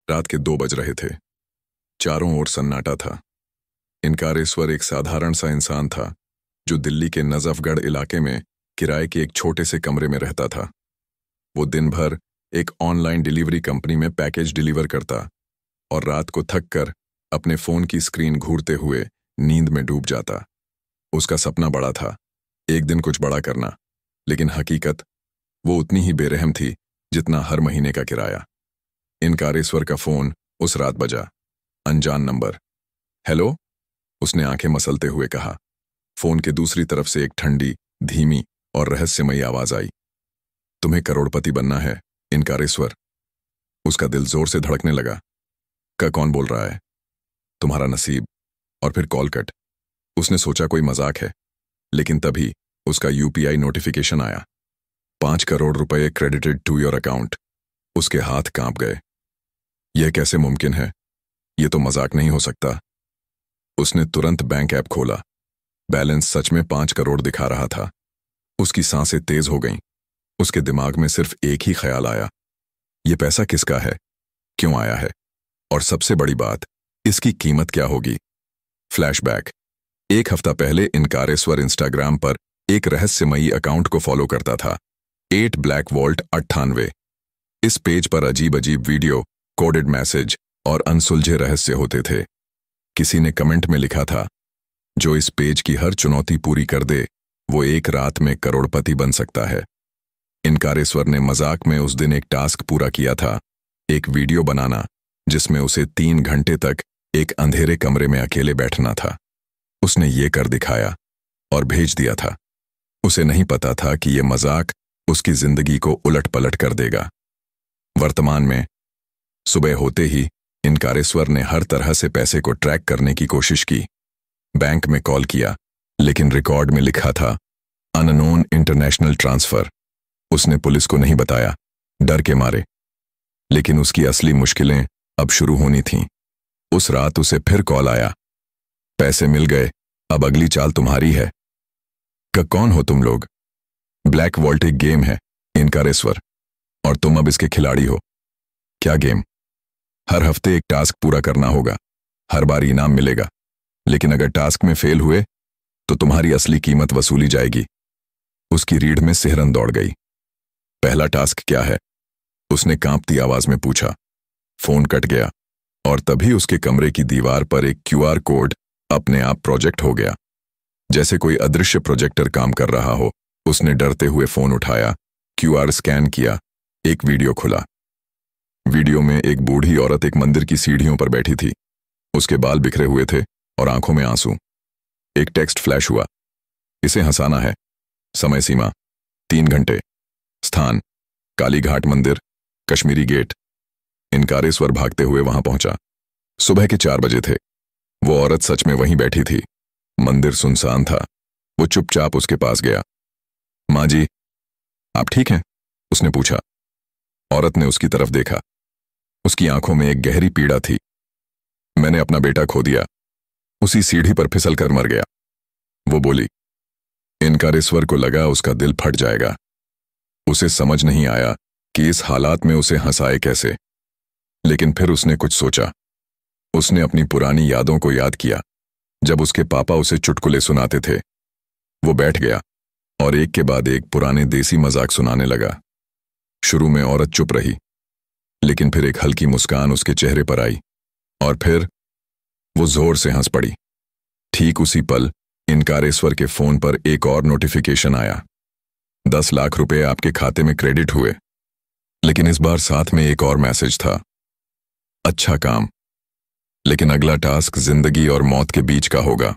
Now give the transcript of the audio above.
रात के 2 बज रहे थे। चारों ओर सन्नाटा था। इनकारेश्वर एक साधारण सा इंसान था जो दिल्ली के नजफगढ़ इलाके में किराए के एक छोटे से कमरे में रहता था। वो दिन भर एक ऑनलाइन डिलीवरी कंपनी में पैकेज डिलीवर करता और रात को थक कर अपने फोन की स्क्रीन घूरते हुए नींद में डूब जाता। उसका सपना बड़ा था, एक दिन कुछ बड़ा करना, लेकिन हकीकत वो उतनी ही बेरहम थी जितना हर महीने का किराया। इनकारेश्वर का फोन उस रात बजा। अनजान नंबर। हेलो, उसने आंखें मसलते हुए कहा। फोन के दूसरी तरफ से एक ठंडी, धीमी और रहस्यमयी आवाज आई। तुम्हें करोड़पति बनना है, इनकारेश्वर। उसका दिल जोर से धड़कने लगा। कौन बोल रहा है? तुम्हारा नसीब। और फिर कॉल कट। उसने सोचा कोई मजाक है, लेकिन तभी उसका यूपीआई नोटिफिकेशन आया। 5 करोड़ रुपए क्रेडिटेड टू योर अकाउंट। उसके हाथ कांप गए। यह कैसे मुमकिन है? यह तो मजाक नहीं हो सकता। उसने तुरंत बैंक ऐप खोला। बैलेंस सच में 5 करोड़ दिखा रहा था। उसकी सांसें तेज हो गईं। उसके दिमाग में सिर्फ एक ही ख्याल आया, यह पैसा किसका है, क्यों आया है, और सबसे बड़ी बात, इसकी कीमत क्या होगी। फ्लैशबैक। 1 हफ्ता पहले इनकारेश्वर इंस्टाग्राम पर एक रहस्यमयी अकाउंट को फॉलो करता था, 8 ब्लैक वॉल्ट 98। इस पेज पर अजीब अजीब वीडियो, कोडेड मैसेज और अनसुलझे रहस्य होते थे। किसी ने कमेंट में लिखा था, जो इस पेज की हर चुनौती पूरी कर दे वो एक रात में करोड़पति बन सकता है। इनकारेश्वर ने मजाक में उस दिन एक टास्क पूरा किया था, एक वीडियो बनाना जिसमें उसे 3 घंटे तक एक अंधेरे कमरे में अकेले बैठना था। उसने ये कर दिखाया और भेज दिया था। उसे नहीं पता था कि यह मजाक उसकी जिंदगी को उलट पलट कर देगा। वर्तमान में सुबह होते ही इनकारेश्वर ने हर तरह से पैसे को ट्रैक करने की कोशिश की। बैंक में कॉल किया, लेकिन रिकॉर्ड में लिखा था अननोन इंटरनेशनल ट्रांसफर। उसने पुलिस को नहीं बताया, डर के मारे। लेकिन उसकी असली मुश्किलें अब शुरू होनी थीं। उस रात उसे फिर कॉल आया। पैसे मिल गए, अब अगली चाल तुम्हारी है। कौन हो तुम लोग? ब्लैक वॉल्ट एक गेम है, इनकारेश्वर, और तुम अब इसके खिलाड़ी हो। क्या गेम? हर हफ्ते एक टास्क पूरा करना होगा, हर बार इनाम मिलेगा, लेकिन अगर टास्क में फेल हुए तो तुम्हारी असली कीमत वसूली जाएगी। उसकी रीढ़ में सिहरन दौड़ गई। पहला टास्क क्या है? उसने कांपती आवाज में पूछा। फोन कट गया और तभी उसके कमरे की दीवार पर एक क्यूआर कोड अपने आप प्रोजेक्ट हो गया, जैसे कोई अदृश्य प्रोजेक्टर काम कर रहा हो। उसने डरते हुए फोन उठाया, क्यूआर स्कैन किया, एक वीडियो खुला। वीडियो में एक बूढ़ी औरत एक मंदिर की सीढ़ियों पर बैठी थी। उसके बाल बिखरे हुए थे और आंखों में आंसू। एक टेक्स्ट फ्लैश हुआ, इसे हंसाना है। समय सीमा 3 घंटे। स्थान कालीघाट मंदिर, कश्मीरी गेट। इनकारेश्वर भागते हुए वहां पहुंचा। सुबह के 4 बजे थे। वो औरत सच में वहीं बैठी थी। मंदिर सुनसान था। वो चुपचाप उसके पास गया। माँ जी, आप ठीक हैं? उसने पूछा। औरत ने उसकी तरफ देखा। उसकी आंखों में एक गहरी पीड़ा थी। मैंने अपना बेटा खो दिया, उसी सीढ़ी पर फिसल कर मर गया, वो बोली। इनकारेश्वर को लगा उसका दिल फट जाएगा। उसे समझ नहीं आया कि इस हालात में उसे हंसाए कैसे। लेकिन फिर उसने कुछ सोचा। उसने अपनी पुरानी यादों को याद किया, जब उसके पापा उसे चुटकुले सुनाते थे। वो बैठ गया और एक के बाद एक पुराने देसी मजाक सुनाने लगा। शुरू में औरत चुप रही, लेकिन फिर एक हल्की मुस्कान उसके चेहरे पर आई और फिर वो जोर से हंस पड़ी। ठीक उसी पल इनकारेश्वर के फोन पर एक और नोटिफिकेशन आया। 10 लाख रुपए आपके खाते में क्रेडिट हुए। लेकिन इस बार साथ में एक और मैसेज था, अच्छा काम, लेकिन अगला टास्क जिंदगी और मौत के बीच का होगा।